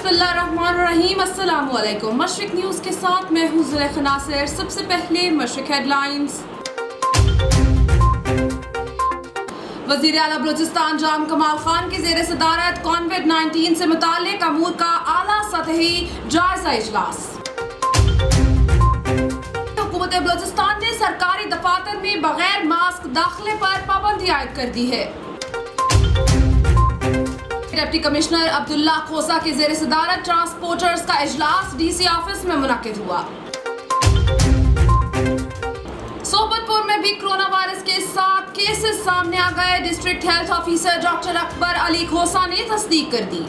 बिस्मिल्लाहिर्रहमानिर्रहीम। अस्सलाम वालेकुम। मशरिक न्यूज़ के साथ मैं हूँ ज़ुलेखा नासिर। सबसे पहले मशरिक हेडलाइंस। वज़ीर आला बलूचिस्तान जाम कमाल खान की ज़ेर सदारत कोविड-19 से मुताल्लिक़ अमूर का आला सतही जायज़ा इजलास। हुकूमत बलूचिस्तान ने सरकारी दफातर में बगैर मास्क दाखिले पर पाबंदी आयद कर दी है। डिप्टी कमिश्नर अब्दुल्ला खोसा की ज़ेर सदारत ट्रांसपोर्टर्स का इजलास डीसी ऑफिस में मुनक्किद हुआ। सोबतपुर में भी कोरोना वायरस के 7 केसेस सामने आ गए। District health officer doctor Akbar Ali Khosa ने तस्दीक कर दी।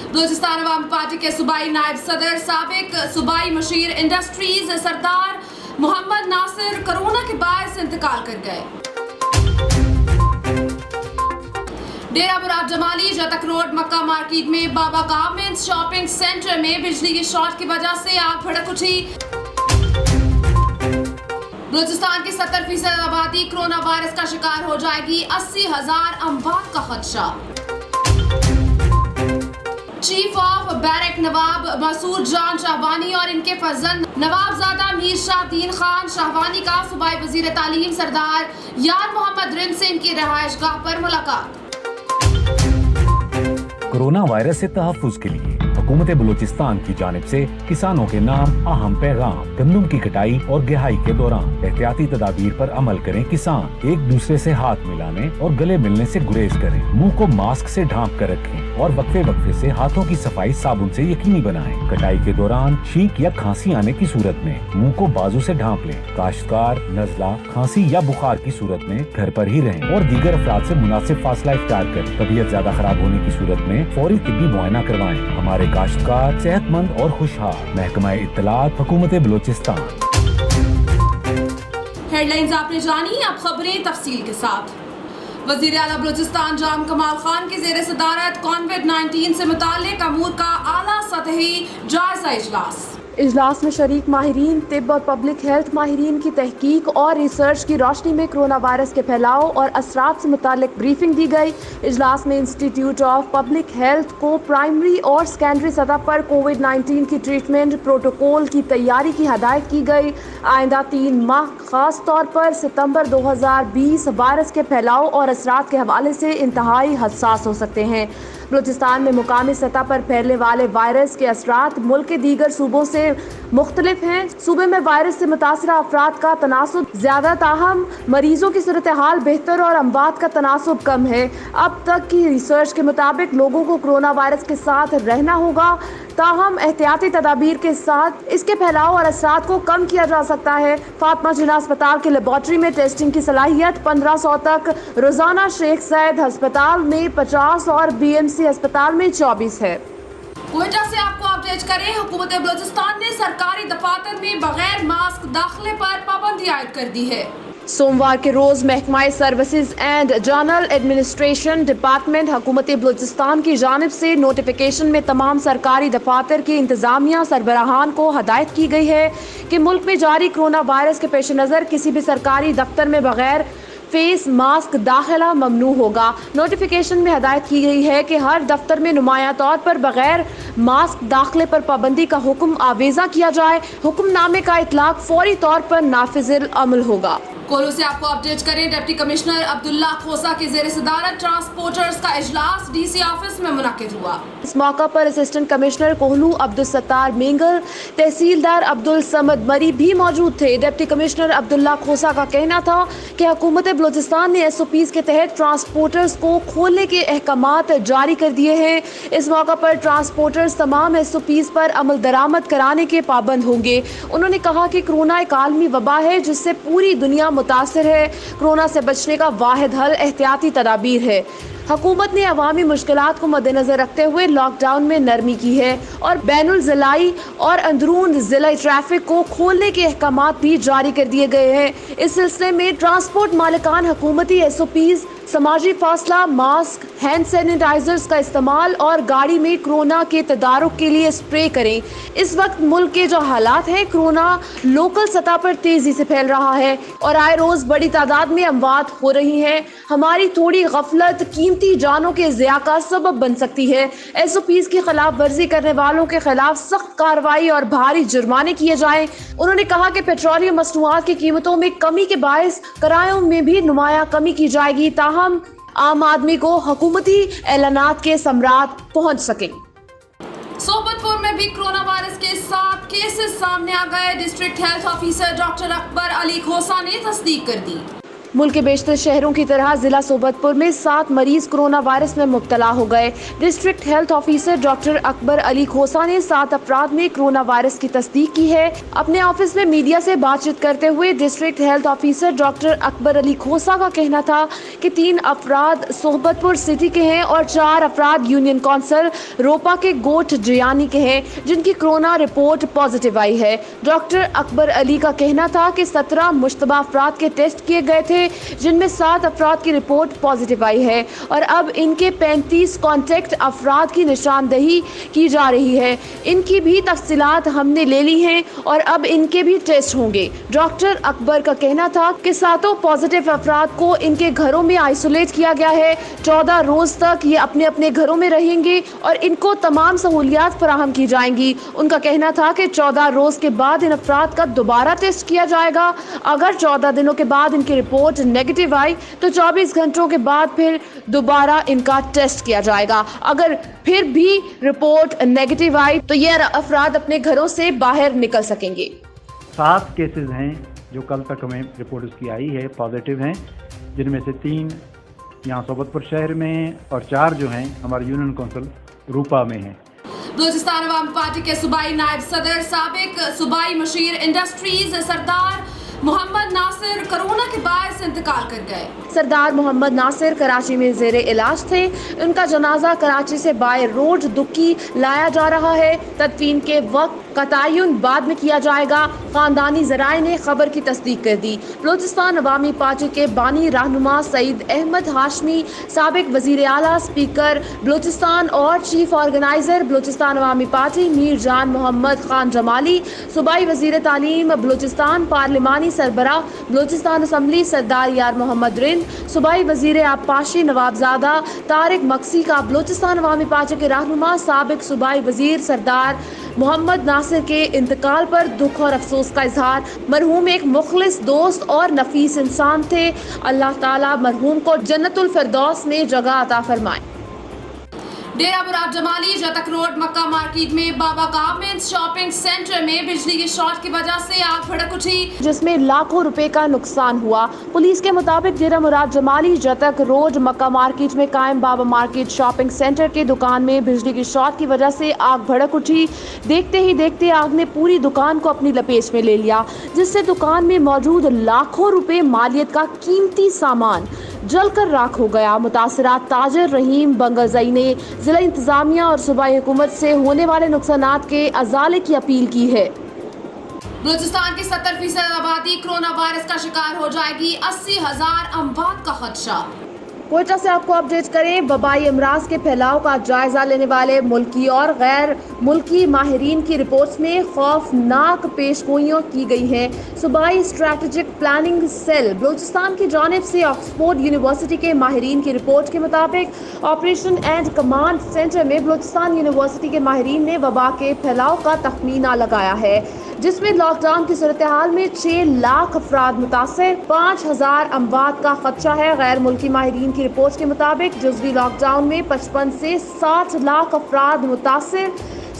बलूचिस्तान अवामी पार्टी के सूबाई नायब सदर साबिक सूबाई मशीर इंडस्ट्रीज सरदार मोहम्मद नासिर कोरोना के बायस इंतकाल कर गए। डेरा मुराद जमाली जतक रोड मक्का मार्केट में बाबा गारमेंट्स शॉपिंग सेंटर में बिजली के शॉर्ट की वजह से आग भड़क उठी। बलूचिस्तान की 70% आबादी कोरोना वायरस का शिकार हो जाएगी। 80,000 अमवात का खदशा। चीफ ऑफ बैरक नवाब मसूद जान शाहवानी और इनके फजल नवाबजादा मीर शाह दीन खान शाहवानी का सूबाई वजीर तालीम सरदार यार मोहम्मद रिम से इनकी रहायशगाह पर मुलाकात। कोरोना वायरस से तहफ़्फ़ुज़ के लिए हुकूमत बलूचिस्तान की जानिब से किसानों के नाम अहम पैगाम। गंदम की कटाई और गेहाई के दौरान एहतियाती तदाबीर पर अमल करें। किसान एक दूसरे से हाथ मिलाने और गले मिलने से गुरेज करें। मुंह को मास्क से ढांप कर रखें और वक्फे वक्फे से हाथों की सफाई साबुन से यकीनी बनाएं। कटाई के दौरान छींक या खांसी आने की सूरत में मुंह को बाजू से ढांप लें। काश्तकार नज़ला, खांसी या बुखार की सूरत में घर पर ही रहें और दीगर अफराद से मुनासिब फासला इख्तियार करें। तबीयत ज्यादा खराब होने की सूरत में फौरी तिब्बी मुआयना करवाएं। हमारे काश्तकार सेहतमंद और खुशहाल। महकमा इत्तलात हुकूमत बलूचिस्तान। हेडलाइंस आपने जानी, अब खबरें तफसील के साथ। वज़ीर आला बलूचिस्तान जाम कमाल खान की ज़ेर सदारत कोविड-19 से मुताल्लिक़ अमूर का आला सतही जायज़ा इजलास। इजलास में शरीक माहिरीन तिब और पब्लिक हेल्थ माहिरीन की तहकीक और रिसर्च की रोशनी में कोरोना वायरस के फैलाव और असरात से मुताल्लिक ब्रीफिंग दी गई। इजलास में इंस्टीट्यूट ऑफ पब्लिक हेल्थ को प्राइमरी और सेकेंडरी सतह पर कोविड-19 की ट्रीटमेंट प्रोटोकॉल की तैयारी की हदायत की गई। आइंदा 3 माह खास तौर पर सितंबर 2020 वायरस के फैलाव और असरात के हवाले से इंतहाई हसास हो सकते हैं। बलूचिस्तान में मुकामी सतह पर फैलने वाले वायरस के असरात मुल्क के दीगर सूबों से मुख्तलिफ हैं। सूबे में वायरस से मुतासरा अफराद का तनासुब ज्यादा, ताहम मरीजों की सूरत हाल बेहतर और अमवात का तनासुब कम है। अब तक की रिसर्च के मुताबिक लोगों को कोरोना वायरस के साथ रहना होगा, ताहम एहतियाती तदाबीर के साथ इसके फैलाव और असरात को कम किया जा सकता है। फातिमा जिला अस्पताल की लेबॉर्ट्री में टेस्टिंग की सलाहियत 1500 तक रोजाना, शेख सैयद अस्पताल में 50 और BMC अस्पताल में 24 है। कोयटा से आपको अपडेट करें, हुकूमत बलूचिस्तान ने सरकारी दफातर में बगैर मास्क दाखिले पर पाबंदी आयद कर दी है। सोमवार के रोज महकमा services and general administration department हुकूमत बलूचिस्तान की जानिब से नोटिफिकेशन में तमाम सरकारी दफातर की इंतजामिया सरबराहान को हदायत की गई है कि मुल्क में जारी कोरोना वायरस के पेश नज़र किसी भी सरकारी दफ्तर में बगैर फेस मास्क दाखिला ममनू होगा। नोटिफिकेशन में हदायत की गई है कि हर दफ्तर में नुमाया तौर पर बगैर मास्क दाखिले पर पाबंदी का हुक्म आवेजा किया जाए। हुक्मनामे का इतलाक फौरी तौर पर नाफिजुल अमल होगा। कोलो से आपको अपडेट करें, डिप्टी कमिश्नर अब्दुल्ला खोसा की ज़ेर सदारत ट्रांसपोर्टर्स का इजलास डीसी ऑफिस में मुनक्किद हुआ। इस मौका पर असिस्टेंट कमिश्नर कोहलू अब्दुल सत्तार मेंगल, तहसीलदार अब्दुल समद मरी भी मौजूद थे। डिप्टी कमिश्नर अब्दुल्ला खोसा का कहना था कि हुकूमत बलूचिस्तान ने SOPs के तहत ट्रांसपोर्टर्स को खोलने के अहकामात जारी कर दिए हैं। इस मौका पर ट्रांसपोर्टर्स तमाम SOPs पर अमल दरामद कराने के पाबंद होंगे। उन्होंने कहा कि कोरोना एक आलमी वबा है जिससे पूरी दुनिया मुतासिर है। कोरोना से बचने का वाहिद हल एहतियाती तदाबीर है। हुकूमत ने अवामी मुश्किलात को मद्देनजर रखते हुए लॉकडाउन में नरमी की है और बैनुल ज़िलाई और अंदरून ज़िला ट्रैफिक को खोलने के अहकामात भी जारी कर दिए गए हैं। इस सिलसिले में ट्रांसपोर्ट मालिकान हुकूमती SOPs समाजी फासला, मास्क, हैंड सैनिटाइजर्स का इस्तेमाल और गाड़ी में कोरोना के तदारुक के लिए स्प्रे करें। इस वक्त मुल्क के जो हालात हैं, कोरोना लोकल सतह पर तेजी से फैल रहा है और आए रोज बड़ी तादाद में अमवात हो रही हैं। हमारी थोड़ी गफलत कीमती जानों के ज़िया का सबब बन सकती है। SOPs की खिलाफ वर्जी करने वालों के खिलाफ सख्त कार्रवाई और भारी जुर्माने किए जाएं। उन्होंने कहा कि पेट्रोलियम मसनूआत की कीमतों में कमी के बायस किरायों में भी नुमाया कमी की जाएगी, ताहम आम आदमी को हुकूमती ऐलानात के समरात पहुंच सकें। सोबतपुर में भी कोरोना वायरस के 7 केसेस सामने आ गए। District health officer doctor Akbar Ali Khosa ने तस्दीक कर दी। मुल्क के बेशतर शहरों की तरह जिला सोबतपुर में 7 मरीज कोरोना वायरस में मुब्तला हो गए। District health officer doctor Akbar Ali Khosa ने 7 अफराद में कोरोना वायरस की तस्दीक की है। अपने ऑफिस में मीडिया से बातचीत करते हुए district health officer doctor Akbar Ali Khosa का कहना था कि 3 अफराद सोबतपुर सिटी के हैं और 4 अफराद यूनियन कौंसिल रोपा के गोट जियानी के हैं, जिनकी कोरोना रिपोर्ट पॉजिटिव आई है। डॉक्टर अकबर अली का कहना था कि 17 मुश्तबा अफराद के टेस्ट किए गए थे, जिनमें 7 अफराद की रिपोर्ट पॉजिटिव आई है और अब इनके 35 कॉन्टेक्ट अफराद की निशानदही की जा रही है। इनकी भी तफसीलात हमने ले ली हैं और अब इनके भी टेस्ट होंगे। डॉक्टर अकबर का कहना था कि 7 पॉजिटिव अफराद को इनके घरों में आइसोलेट किया गया है। 14 रोज तक ये अपने अपने घरों में रहेंगे और इनको तमाम सहूलियात फराहम की जाएंगी। उनका कहना था कि 14 रोज के बाद इन अफराद का दोबारा टेस्ट किया जाएगा। अगर 14 दिनों के बाद इनकी रिपोर्ट नेगेटिव आई तो 24 घंटों के बाद फिर दोबारा इनका टेस्ट किया जाएगा। अगर फिर भी रिपोर्ट नेगेटिव आई तो ये अफराद अपने घरों से बाहर निकल सकेंगे। 7 केसेस हैं जो कल तक हमें रिपोर्ट उसकी आई है, पॉजिटिव हैं, जिनमें से 3 यहाँ सोबतपुर शहर में और 4 जो हैं हमारे यूनियन कौंसिल रूपा में हैं। बलूचिस्तान अवामी पार्टी के सूबाई नायब सदर साबिक सूबाई मशीर इंडस्ट्रीज सरदार मोहम्मद नासिर कोरोना के बायस इंतकाल कर गए। सरदार मोहम्मद नासिर कराची में जेरे इलाज थे। उनका जनाजा कराची से बाय रोड दुक्की लाया जा रहा है। तदफीन के वक्त का तयन बाद में किया जाएगा। खानदानी जराए ने खबर की तस्दीक कर दी। बलूचिस्तान अवामी पार्टी के बानी रहनुमा सईद अहमद हाशमी, साबिक वजीर आला, स्पीकर बलूचिस्तान और चीफ ऑर्गेनाइजर बलूचिस्तान अवामी पार्टी मीर जान मोहम्मद खान जमाली, सूबाई वजीर तालीम बलूचिस्तान, पार्लिमानी सरबराह बलूचिस्तान असम्बली सरदार यार मोहम्मद रिंद, सूबाई वजीर आबपाशी नवाबजादा तारिक मक्सी का बलूचिस्तान अवामी पार्टी के रहनुमा साबिक सूबाई वजीर सरदार मोहम्मद नासिर के इंतकाल पर दुख और अफसोस का इजहार। मरहूम एक मुखलिस दोस्त और नफीस इंसान थे। अल्लाह ताला मरहूम को जन्नतुल फिरदौस में जगह अता फरमाए। डेरा मुराद जमाली जतक रोड मक्का मार्केट में बाबा गारमेंट्स शॉपिंग सेंटर में बिजली की शॉर्ट की वजह से आग भड़क उठी, जिसमें लाखों रुपए का नुकसान हुआ। पुलिस के मुताबिक डेरा मुराद जमाली जतक रोड मक्का मार्केट में कायम बाबा मार्केट शॉपिंग सेंटर के दुकान में बिजली की शॉर्ट की वजह से आग भड़क उठी। देखते ही देखते आग ने पूरी दुकान को अपनी लपेट में ले लिया, जिससे दुकान में मौजूद लाखों रुपए मालियत का कीमती सामान जलकर राख हो गया। मुतासरा ताजिर रहीम बंगरजई ने जिला इंतजामिया और सूबाई हुकूमत से होने वाले नुकसानात के अजाले की अपील की है। बलूचिस्तान की 70% आबादी कोरोना वायरस का शिकार हो जाएगी, 80,000 अमवात का खदशा। कोयटा से आपको अपडेट करें। वबाई अमराज के फैलाव का जायजा लेने वाले मुल्की और गैर मुल्की माहिरीन की रिपोर्ट्स में खौफनाक पेशगोइयाँ की गई हैं। सूबाई स्ट्रेटेजिक प्लानिंग सेल बलूचिस्तान की जानिब से ऑक्सफोर्ड यूनिवर्सिटी के माहिरीन की रिपोर्ट के मुताबिक ऑपरेशन एंड कमांड सेंटर में बलूचिस्तान यूनिवर्सिटी के माहिरीन ने वबा के फैलाव का तखमीना लगाया है, जिसमें लॉकडाउन की सूरत हाल में 6 लाख अफराद मुतासर, 5,000 अमवात का खदशा है। गैर मुल्की माहिरीन की रिपोर्ट के मुताबिक जुज़वी लॉकडाउन में 55 से 60 लाख अफराद मुतासर,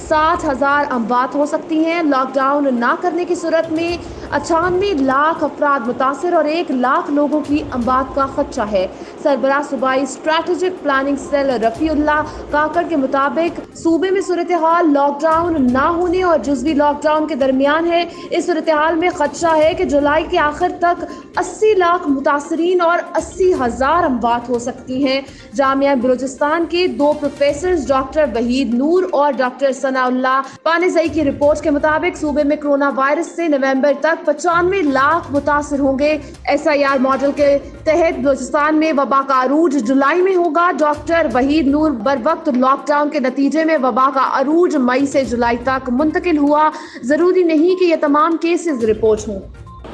60,000 अमवात हो सकती हैं। लॉकडाउन ना करने की सूरत में 98 लाख अफराद मुतासर और 1 लाख लोगों की अमवात का खदशा है। सरबराह सूबाई स्ट्रेटेजिक प्लानिंग सेल रफ़ीउल्लाह काकड़ के मुताबिक सूबे में सूरत हाल लॉकडाउन ना होने और जुज़वी लॉकडाउन के दरमियान है। इस सूरत हाल में खदशा है कि जुलाई के आखिर तक 80 लाख मुतासरीन और 80,000 अमवात हो सकती हैं। जामिया बलूचिस्तान के 2 प्रोफेसर डॉक्टर वहीद नूर और डॉक्टर सनाउल्लाह पानेज़ई की रिपोर्ट के मुताबिक सूबे में कोरोना वायरस से नवंबर तक तक 95 लाख मुतासिर होंगे। SIR मॉडल के तहत बलूचिस्तान में वबा का अरूज जुलाई में होगा। डॉक्टर वहीद नूर बरवक्त लॉकडाउन के नतीजे में वबा का अरूज मई से जुलाई तक मुंतकिल हुआ। जरूरी नहीं कि ये तमाम केसेस रिपोर्ट हों।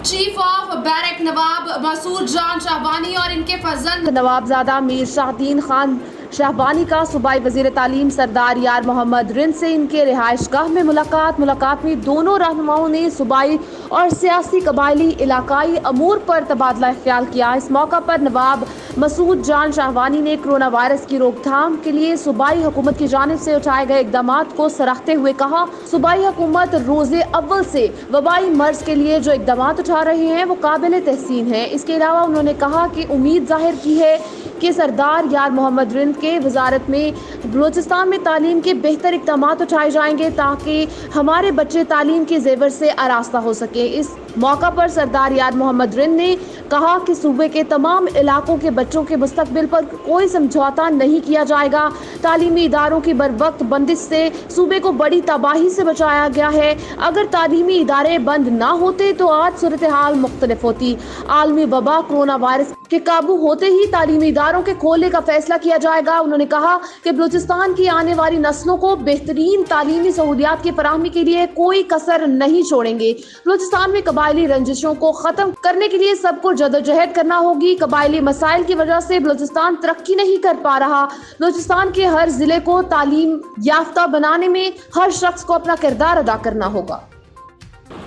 चीफ ऑफ बैरक नवाब मसूद जान शाहबानी और इनके फर्जंद नवाबजादा मीर शाहदीन खान शाहबानी का सूबाई वजीर तालीम सरदार यार मोहम्मद रिंद से इनके रिहाइशगाह में मुलाकात में दोनों रहनुमाओं ने सूबाई और सियासी कबायली इलाकाई अमूर पर तबादला ख्याल किया। इस मौका पर नवाब मसूद जान शाहबानी ने कोरोना वायरस की रोकथाम के लिए सूबाई हुकूमत की जानिब से उठाए गए इकदाम को सराहते हुए कहा, सूबाई हुकूमत रोज़े अव्वल से वबाई मर्ज के लिए जो इकदाम उठा रहे हैं वो काबिल तहसीन है। इसके अलावा उन्होंने कहा कि उम्मीद जाहिर की है कि सरदार यार मोहम्मद रिंद के वजारत में बलूचिस्तान में तालीम के बेहतर इक़दाम उठाए जाएंगे ताकि हमारे बच्चे तालीम के जेवर से आरास्ता हो सके। इस मौका पर सरदार यार मोहम्मद रिंद ने कहा कि सूबे के तमाम इलाकों के बच्चों के मुस्तकबिल पर कोई समझौता नहीं किया जाएगा। तालीमी इदारों की बरवक्त बंदिश से सूबे को बड़ी तबाही से बचाया गया है। अगर तालीमी इदारे बंद ना होते तो आज सूरत हाल मुख्तलिफ होती। आलमी वबा कोरोना वायरस के काबू होते ही तालीमी इदारों के खोलने का फैसला किया जाएगा। उन्होंने कहा कि बलूचिस्तान की आने वाली नस्लों को बेहतरीन तालीमी सहूलियात की फराहमी के लिए कोई कसर नहीं छोड़ेंगे। बलूचिस्तान में कबायली रंजिशों को खत्म करने के लिए सबको जदोजहद करना होगी। कबायली मसाइल की वजह से बलूचिस्तान तरक्की नहीं कर पा रहा। बलूचिस्तान के हर जिले को तालीम याफ्ता बनाने में हर शख्स को अपना किरदार अदा करना होगा।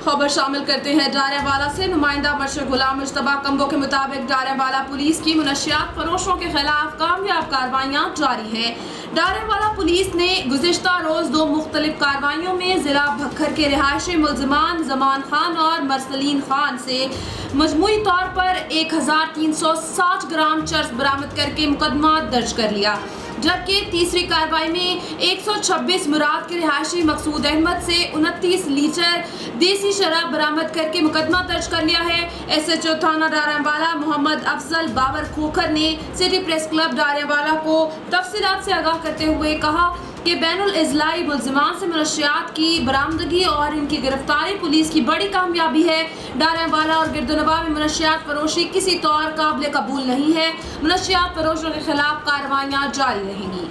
खबर शामिल करते हैं डारेवाला से। नुमाइंदा मशरक गुलाम मुश्तबा कंबो के मुताबिक डारेवाला पुलिस की मुनशियात फरोशों के खिलाफ कामयाब कार्रवाइयाँ जारी हैं। डारेवाला पुलिस ने गुज़िश्ता रोज़ 2 मुख्तलिफ कार्रवाइयों में ज़िला भक्खर के रिहायशी मुलज़मान जमान खान और मरसलीन खान से मजमूई तौर पर 1360 ग्राम चर्स बरामद करके मुकदमा दर्ज कर लिया, जबकि तीसरी कार्रवाई में 126 मुराद के रिहायशी मकसूद अहमद से 29 लीटर देसी शराब बरामद करके मुकदमा दर्ज कर लिया है। SHO थाना डारेवाला मोहम्मद अफजल बाबर खोखर ने सिटी प्रेस क्लब डारेवाला को तफसीलात से आगाह करते हुए कहा कि बैनुल इज़लाई मुलज़िमान से मुनशियात की बरामदगी और इनकी गिरफ्तारी पुलिस की बड़ी कामयाबी है। डारेवाला और गिरदोनवा में मुनशियात फरोशी किसी तौर काबिल कबूल नहीं है। मुनशियात फरोशों के खिलाफ कार्रवाइयाँ जारी रहेंगी।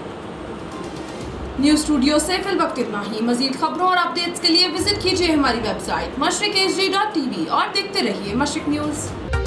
न्यूज़ स्टूडियो से फिल वक्त इतना ही। मज़ीद खबरों और अपडेट्स के लिए विजिट कीजिए हमारी वेबसाइट mashriq.hd.tv और देखते रहिए मशरिक न्यूज़।